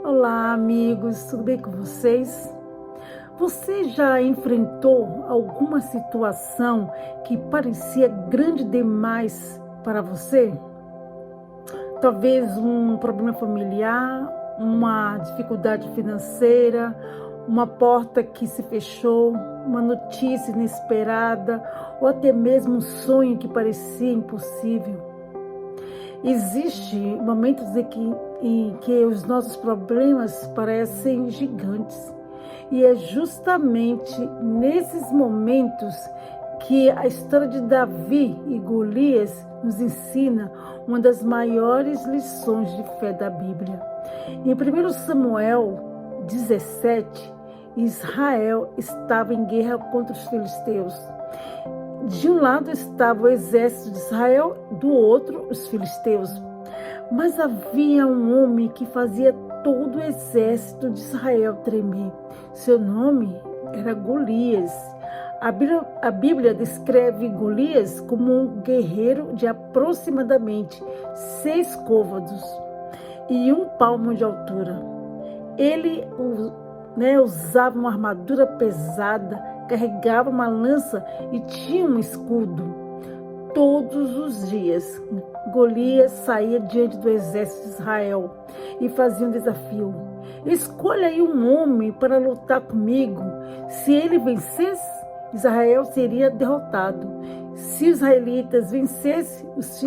Olá, amigos, tudo bem com vocês? Você já enfrentou alguma situação que parecia grande demais para você? Talvez um problema familiar, uma dificuldade financeira, uma porta que se fechou, uma notícia inesperada ou até mesmo um sonho que parecia impossível. Existem momentos em que os nossos problemas parecem gigantes. E é justamente nesses momentos que a história de Davi e Golias nos ensina uma das maiores lições de fé da Bíblia. Em 1 Samuel 17, Israel estava em guerra contra os filisteus. De um lado estava o exército de Israel, do outro os filisteus. Mas havia um homem que fazia todo o exército de Israel tremer. Seu nome era Golias. A Bíblia descreve Golias como um guerreiro de aproximadamente 6 côvados e 1 palmo de altura. Ele usava uma armadura pesada, carregava uma lança e tinha um escudo. Todos os dias, Golias saía diante do exército de Israel e fazia um desafio. Escolha aí um homem para lutar comigo. Se ele vencesse, Israel seria derrotado. Se os israelitas vencessem, os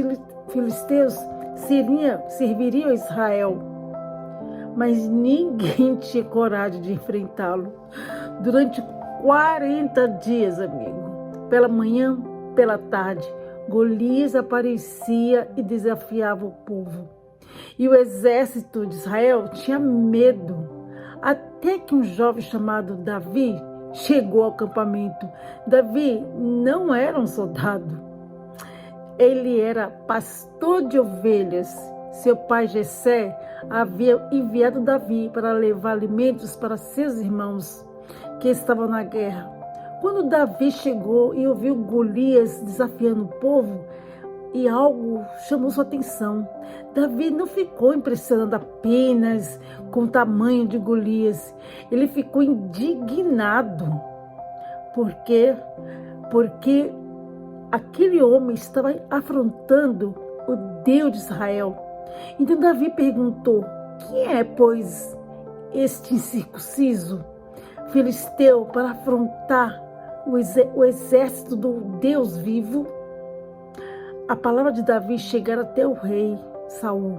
filisteus serviriam a Israel. Mas ninguém tinha coragem de enfrentá-lo. Durante 40 dias, amigo, pela manhã, pela tarde, Golias aparecia e desafiava o povo. E o exército de Israel tinha medo, até que um jovem chamado Davi chegou ao acampamento. Davi não era um soldado, ele era pastor de ovelhas. Seu pai Jessé havia enviado Davi para levar alimentos para seus irmãos que estavam na guerra. Quando Davi chegou e ouviu Golias desafiando o povo, e algo chamou sua atenção. Davi não ficou impressionado apenas com o tamanho de Golias. Ele ficou indignado. Por quê? Porque aquele homem estava afrontando o Deus de Israel. Então Davi perguntou: quem é, pois, este incircunciso filisteu para afrontar o exército do Deus vivo? A palavra de Davi chegara até o rei Saul,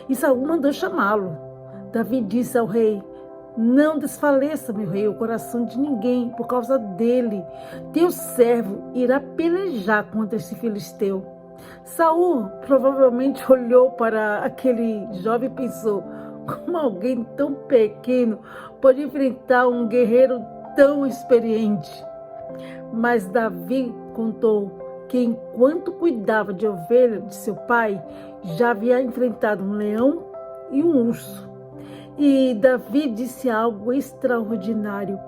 e Saul mandou chamá-lo. Davi disse ao rei: não desfaleça, meu rei, o coração de ninguém por causa dele. Teu servo irá pelejar contra esse filisteu. Saul provavelmente olhou para aquele jovem e pensou: como alguém tão pequeno pode enfrentar um guerreiro tão experiente? Mas Davi contou que enquanto cuidava de ovelha de seu pai, já havia enfrentado um leão e um urso. E Davi disse algo extraordinário: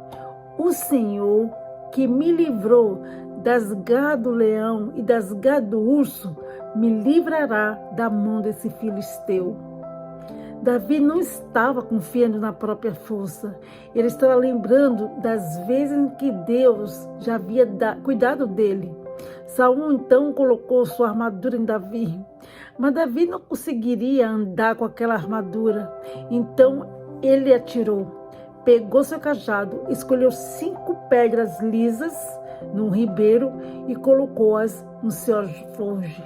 o Senhor que me livrou das garras do leão e das garras do urso, me livrará da mão desse filisteu. Davi não estava confiando na própria força. Ele estava lembrando das vezes em que Deus já havia cuidado dele. Saul então colocou sua armadura em Davi, mas Davi não conseguiria andar com aquela armadura. Então ele atirou, pegou seu cajado, escolheu 5 pedras lisas num ribeiro e colocou-as no seu alforje.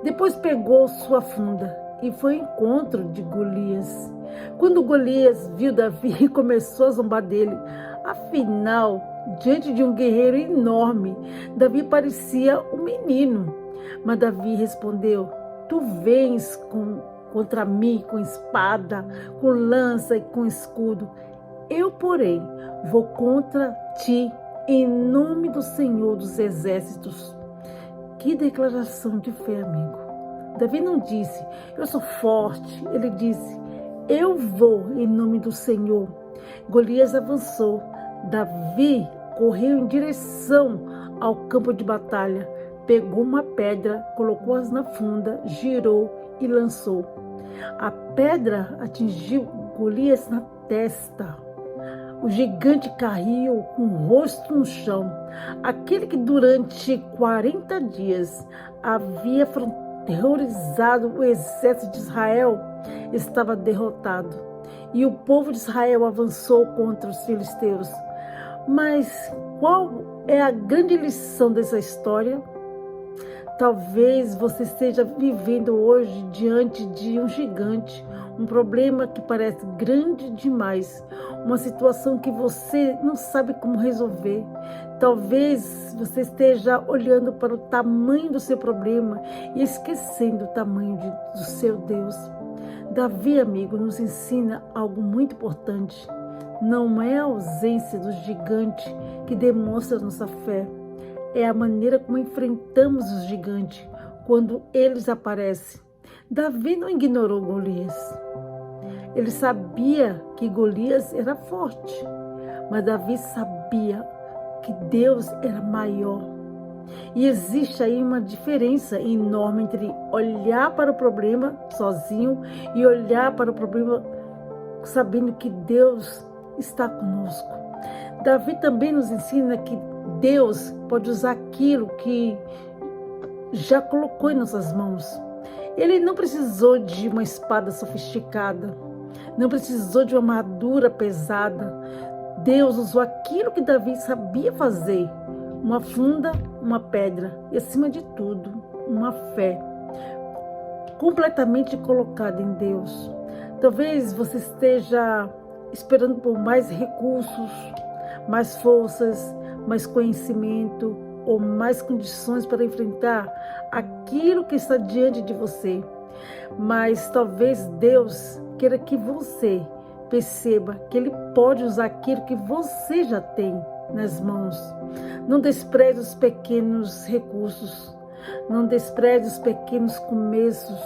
Depois pegou sua funda e foi ao encontro de Golias. Quando Golias viu Davi, começou a zombar dele. Afinal, diante de um guerreiro enorme, Davi parecia um menino. Mas Davi respondeu: tu vens contra mim com espada, com lança e com escudo. Eu, porém, vou contra ti em nome do Senhor dos Exércitos. Que declaração de fé, amigo. Davi não disse: eu sou forte. Ele disse: eu vou em nome do Senhor. Golias avançou. Davi correu em direção ao campo de batalha, pegou uma pedra, colocou-as na funda, girou e lançou. A pedra atingiu Golias na testa. O gigante caiu com o rosto no chão. Aquele que durante 40 dias havia terrorizado o exército de Israel estava derrotado. E o povo de Israel avançou contra os filisteus. Mas qual é a grande lição dessa história? Talvez você esteja vivendo hoje diante de um gigante, um problema que parece grande demais, uma situação que você não sabe como resolver. Talvez você esteja olhando para o tamanho do seu problema e esquecendo o tamanho do seu Deus. Davi, amigo, nos ensina algo muito importante. Não é a ausência do gigante que demonstra nossa fé. É a maneira como enfrentamos os gigantes quando eles aparecem. Davi não ignorou Golias. Ele sabia que Golias era forte, mas Davi sabia que Deus era maior. E existe aí uma diferença enorme entre olhar para o problema sozinho e olhar para o problema sabendo que Deus está conosco. Davi também nos ensina que Deus pode usar aquilo que já colocou em nossas mãos. Ele não precisou de uma espada sofisticada, não precisou de uma armadura pesada. Deus usou aquilo que Davi sabia fazer, uma funda, uma pedra e, acima de tudo, uma fé completamente colocada em Deus. Talvez você esteja esperando por mais recursos, mais forças, mais conhecimento ou mais condições para enfrentar aquilo que está diante de você. Mas talvez Deus queira que você perceba que Ele pode usar aquilo que você já tem nas mãos. Não despreze os pequenos recursos, não despreze os pequenos começos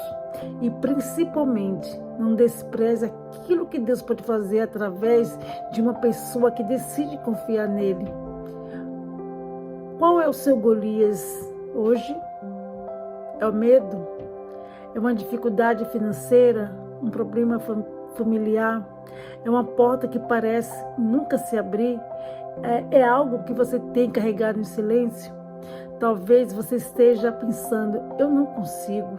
e principalmente não despreze aquilo que Deus pode fazer através de uma pessoa que decide confiar nele. Qual é o seu Golias hoje? É o medo? É uma dificuldade financeira? Um problema familiar? É uma porta que parece nunca se abrir? É algo que você tem carregado em silêncio? Talvez você esteja pensando, eu não consigo.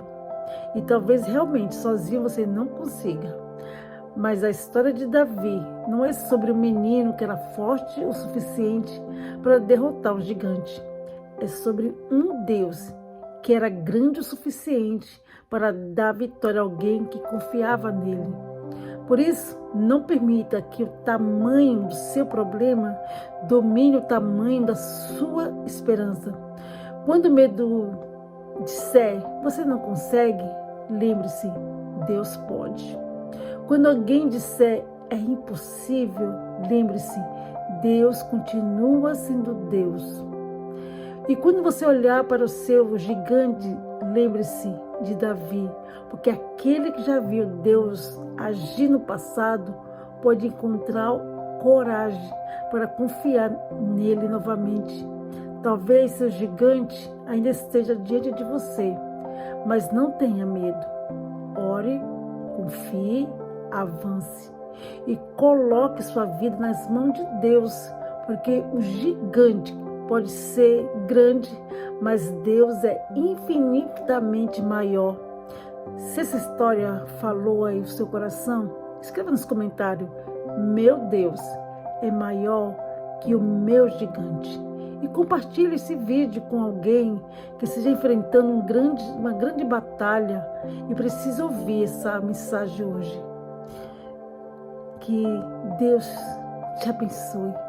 E talvez realmente sozinho você não consiga. Mas a história de Davi não é sobre um menino que era forte o suficiente para derrotar o gigante. É sobre um Deus que era grande o suficiente para dar vitória a alguém que confiava nele. Por isso, não permita que o tamanho do seu problema domine o tamanho da sua esperança. Quando o medo disser, você não consegue, lembre-se, Deus pode. Quando alguém disser, é impossível, lembre-se, Deus continua sendo Deus. E quando você olhar para o seu gigante, lembre-se de Davi, porque aquele que já viu Deus agir no passado pode encontrar coragem para confiar nele novamente. Talvez seu gigante ainda esteja diante de você, mas não tenha medo. Ore, confie, avance e coloque sua vida nas mãos de Deus, porque o gigante pode ser grande, mas Deus é infinitamente maior. Se essa história falou aí o seu coração, escreva nos comentários, meu Deus é maior que o meu gigante. E compartilhe esse vídeo com alguém que esteja enfrentando uma grande batalha e precisa ouvir essa mensagem hoje. Que Deus te abençoe.